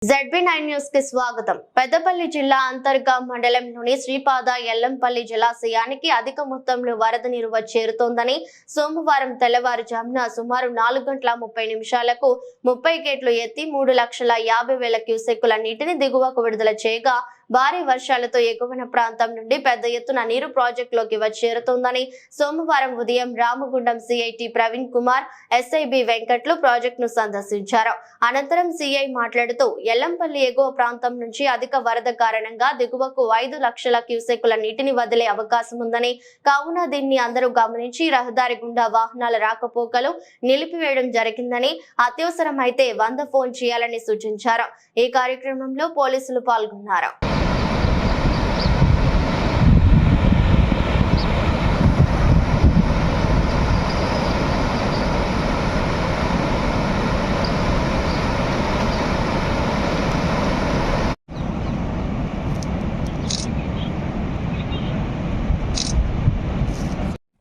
ZB9 news కి స్వాగతం. పెద్దపల్లి జిల్లా అంతర్గా మండలంలోని శ్రీపాద ఎల్లంపల్లి జలాశయానికి అధిక మొత్తంలో వరద నీరు చేరుతోందని సోమవారం తెల్లవారుజామున సుమారు 4:30 30 గేట్లు ఎత్తి 3,50,000 క్యూసెక్కుల నీటిని దిగువకు విడుదల చేయగా భారీ వర్షాలతో ఎగువన ప్రాంతం నుండి పెద్ద ఎత్తున నీరు ప్రాజెక్టులోకి చేరుతోందని సోమవారం ఉదయం రామగుండం సిఐటి ప్రవీణ్ కుమార్, ఎస్ఐబి వెంకట్లు ప్రాజెక్టును సందర్శించారు. అనంతరం సిఐ మాట్లాడుతూ ఎల్లంపల్లి ఎగువ ప్రాంతం నుంచి అధిక వరద కారణంగా దిగువకు 5 లక్షల క్యూసెక్కుల నీటిని వదిలే అవకాశం ఉందని, కావున దీన్ని అందరూ గమనించి రహదారి గుండా వాహనాల రాకపోకలు నిలిపివేయడం జరిగిందని, అత్యవసరమైతే 100 ఫోన్ చేయాలని సూచించారు. ఈ కార్యక్రమంలో పోలీసులు పాల్గొన్నారు.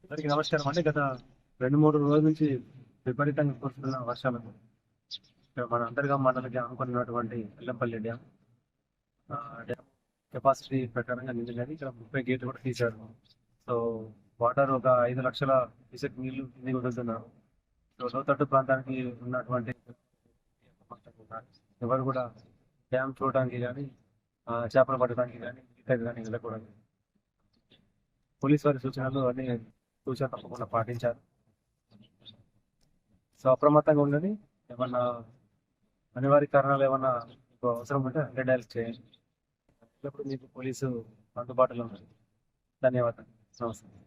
అందరికీ నమస్కారం అండి. గత 2-3 రోజుల నుంచి విపరీతంగా కురుస్తున్న వర్షాలకు మన అంతర్గా మండలికి అనుకున్నటువంటి ఎల్లంపల్లి డ్యామ్ కెపాసిటీ ప్రకారంగా నిండినది. ఇక్కడ 30 గేట్లు కూడా తీశారు. సో వాటర్ ఒక 5 లక్షల క్యూసెక్ నీళ్లు కిందికి వదులుతున్నారు. సో లోతట్టు ప్రాంతానికి ఉన్నటువంటి ఎవరు కూడా డ్యామ్ చూడడానికి కానీ చేపలు పట్టడానికి కానీ ఈతకి కానీ వెళ్ళకూడదు. పోలీస్ వారి సూచనలు అన్ని సూచన తప్పకుండా పాటించారు. సో అప్రమత్తంగా ఉండని, ఏమన్నా అనివార్య కారణాలు ఏమన్నా మీకు అవసరం ఉంటే 100 డయల్ చేయండి. ఎప్పుడు మీకు పోలీసు అందుబాటులో ఉంది. ధన్యవాదాలు. నమస్తే.